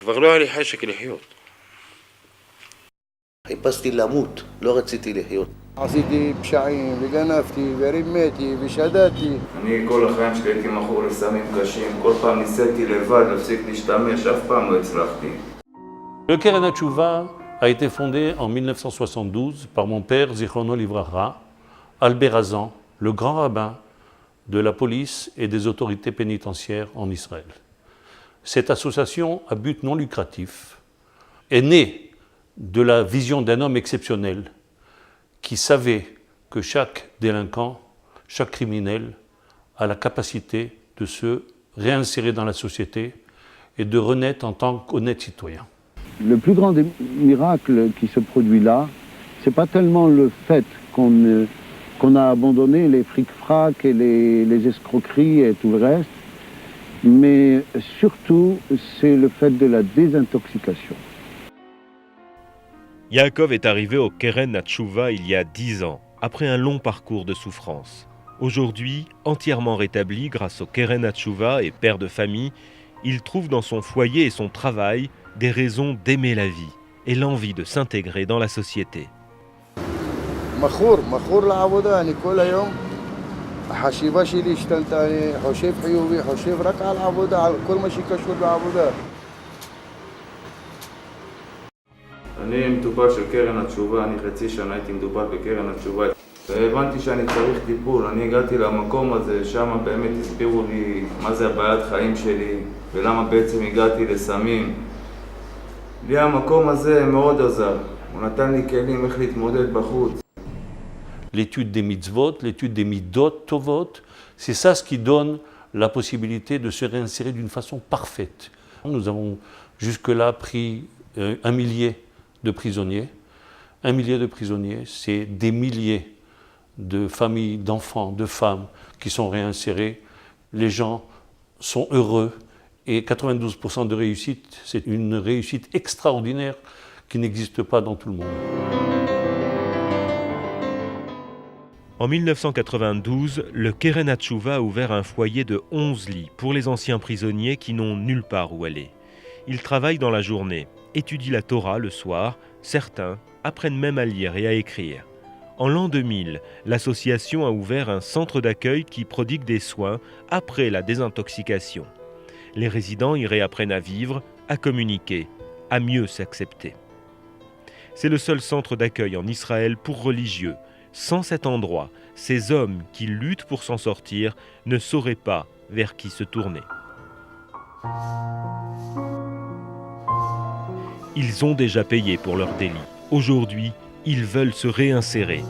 כבר לא היה לי חשק לחיות. חיפשתי למות, לא רציתי לחיות. עשיתי פשעים וגנבתי ורימיתי ושדדתי. אני כל החיים שלי הייתי מכור לסמים קשים, כל פעם ניסיתי לבד להפסיק להשתמש, אף פעם לא הצלחתי. Le Keren HaTshuva a été fondé en 1972 par mon père, Zichrono Livracha, Albert Hazan, le grand rabbin de la police et des autorités pénitentiaires en Israël. Cette association à but non lucratif est née de la vision d'un homme exceptionnel qui savait que chaque délinquant, chaque criminel a la capacité de se réinsérer dans la société et de renaître en tant qu'honnête citoyen. Le plus grand des miracles qui se produit là, c'est pas tellement le fait qu'on a abandonné les fric-frac et les escroqueries et tout le reste, mais surtout c'est le fait de la désintoxication. Yaakov est arrivé au Keren HaTshuva il y a 10 ans, après un long parcours de souffrance. Aujourd'hui, entièrement rétabli grâce au Keren HaTshuva et père de famille, il trouve dans son foyer et son travail des raisons d'aimer la vie et l'envie de s'intégrer dans la société. מכור לעבודה, אני כל היום, החשיבה שלי השתנתה, אני חושב חיובי, חושב רק על עבודה, על כל מה שקשור לעבודה. אני מטופל של קרן התשובה, אני חצי שנה הייתי מטופל בקרן התשובה. והבנתי שאני צריך טיפול, אני הגעתי למקום הזה, שם באמת הסבירו לי מה זה הבעיית חיים שלי ולמה בעצם הגעתי לסמים. לי המקום הזה מאוד עזר, הוא נתן לי כלים איך להתמודד בחוץ. L'étude des mitzvot, l'étude des midot tovot, c'est ça ce qui donne la possibilité de se réinsérer d'une façon parfaite. Nous avons jusque-là pris 1 millier de prisonniers. 1 millier de prisonniers, c'est des milliers de familles, d'enfants, de femmes qui sont réinsérés. Les gens sont heureux et 92% de réussite, c'est une réussite extraordinaire qui n'existe pas dans tout le monde. En 1992, le Keren HaTshuva a ouvert un foyer de 11 lits pour les anciens prisonniers qui n'ont nulle part où aller. Ils travaillent dans la journée, étudient la Torah le soir, certains apprennent même à lire et à écrire. En l'an 2000, l'association a ouvert un centre d'accueil qui prodigue des soins après la désintoxication. Les résidents y réapprennent à vivre, à communiquer, à mieux s'accepter. C'est le seul centre d'accueil en Israël pour religieux. Sans cet endroit, ces hommes qui luttent pour s'en sortir ne sauraient pas vers qui se tourner. Ils ont déjà payé pour leur délit. Aujourd'hui, ils veulent se réinsérer.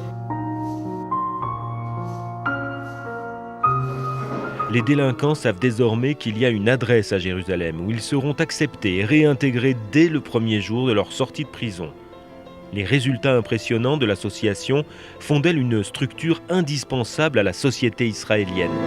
Les délinquants savent désormais qu'il y a une adresse à Jérusalem où ils seront acceptés et réintégrés dès le premier jour de leur sortie de prison. Les résultats impressionnants de l'association font d'elle une structure indispensable à la société israélienne.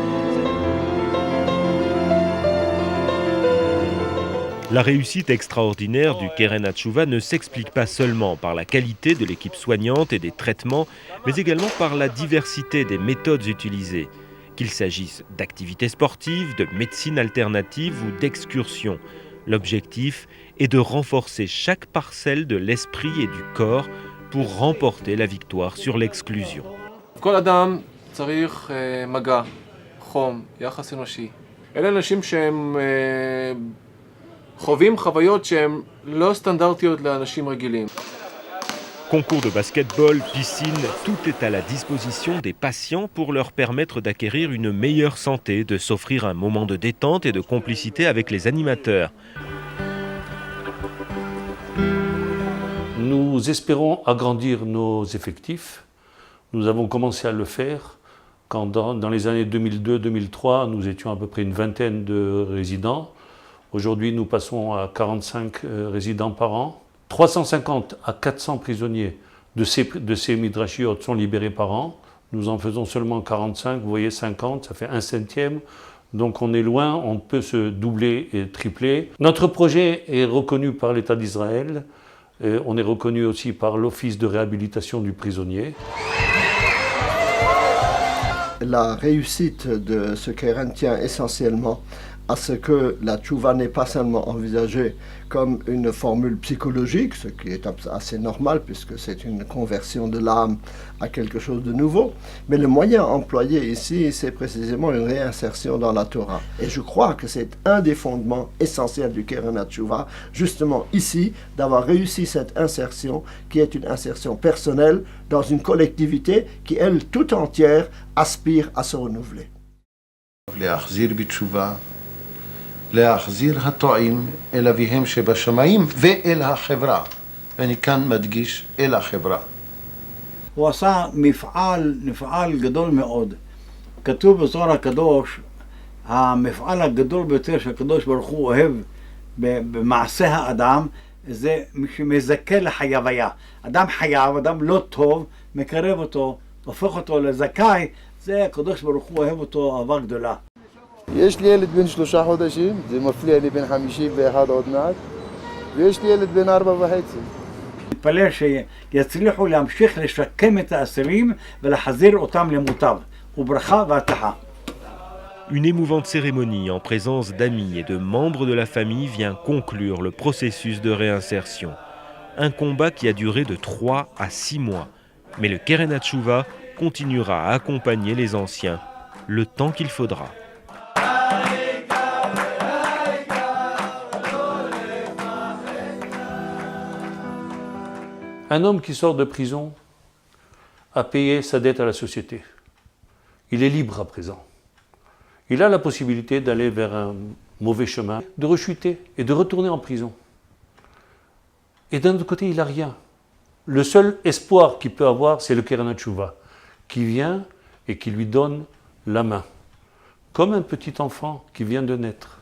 La réussite extraordinaire du Keren HaTshuva ne s'explique pas seulement par la qualité de l'équipe soignante et des traitements, mais également par la diversité des méthodes utilisées, qu'il s'agisse d'activités sportives, de médecine alternative ou d'excursions. L'objectif est de renforcer chaque parcelle de l'esprit et du corps pour remporter la victoire sur l'exclusion. כל אדם צריך מגע, חום, יחס אנושי. אלה אנשים שהם חווים חוויות שהן לא סטנדרטיות לאנשים רגילים. Concours de basketball, piscine, tout est à la disposition des patients pour leur permettre d'acquérir une meilleure santé, de s'offrir un moment de détente et de complicité avec les animateurs. Nous espérons agrandir nos effectifs. Nous avons commencé à le faire quand dans les années 2002-2003, nous étions à peu près une vingtaine de résidents. Aujourd'hui, nous passons à 45 résidents par an. 350 à 400 prisonniers de ces midrashiyot sont libérés par an. Nous en faisons seulement 45, vous voyez 50, ça fait 1/5. Donc on est loin, on peut se doubler et tripler. Notre projet est reconnu par l'État d'Israël. On est reconnu aussi par l'Office de réhabilitation du prisonnier. La réussite de ce Keren tient essentiellement à ce que la tchouva n'est pas seulement envisagée comme une formule psychologique, ce qui est assez normal puisque c'est une conversion de l'âme à quelque chose de nouveau, mais le moyen employé ici, c'est précisément une réinsertion dans la Torah. Et je crois que c'est un des fondements essentiels du Keren HaTshuva, justement ici, d'avoir réussi cette insertion qui est une insertion personnelle dans une collectivité qui, elle, tout entière, aspire à se renouveler. להחזיר בתשובה, להחזיר הטועים אל אביהם שבשמיים ואל החברה. ואני כאן מדגיש אל החברה. הוא עשה מפעל גדול מאוד. כתוב בזוהר הקדוש, המפעל הגדול ביותר שהקדוש ברוך הוא אוהב במעשה האדם, זה שמזכה לחייביה. אדם חייב, אדם לא טוב, מקרב אותו, הופך אותו לזכאי, זה הקדוש ברוך הוא אוהב אותו אהבה גדולה. יש לי ילד בן 3 חודשים, זה מפליע לי בן 51 עוד מעט, ויש לי ילד בן 4.5. מתפלל שיצליחו להמשיך לשקם את האסירים ולהחזיר אותם למוטב, וברכה והצלחה. Une émouvante cérémonie en présence d'amis et de membres de la famille vient conclure le processus de réinsertion. Un combat qui a duré de 3 à 6 mois. Mais le Keren HaTshuva continuera à accompagner les anciens le temps qu'il faudra. Un homme qui sort de prison a payé sa dette à la société. Il est libre à présent. Il a la possibilité d'aller vers un mauvais chemin, de rechuter et de retourner en prison. Et d'un autre côté, il n'a rien. Le seul espoir qu'il peut avoir, c'est le Keren HaTshuva, qui vient et qui lui donne la main. Comme un petit enfant qui vient de naître,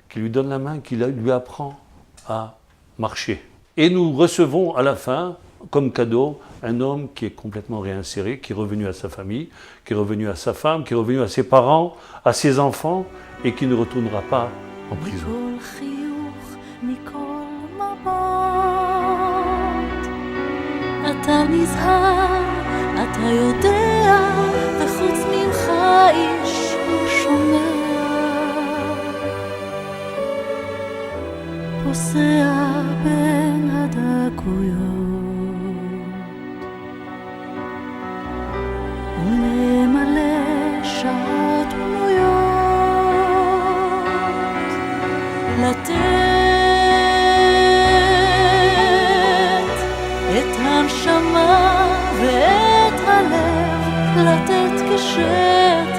qui lui donne la main, qui lui apprend à marcher. Et nous recevons à la fin, comme cadeau, un homme qui est complètement réinséré, qui est revenu à sa famille, qui est revenu à sa femme, qui est revenu à ses parents, à ses enfants, et qui ne retournera pas en prison. אתה נזהר, אתה יודע, וחוץ ממך איש לא שומע. פוסע בין הדקויות וממלא שעות פנויות לתת את הנשמה ואת הלב לתת כשאת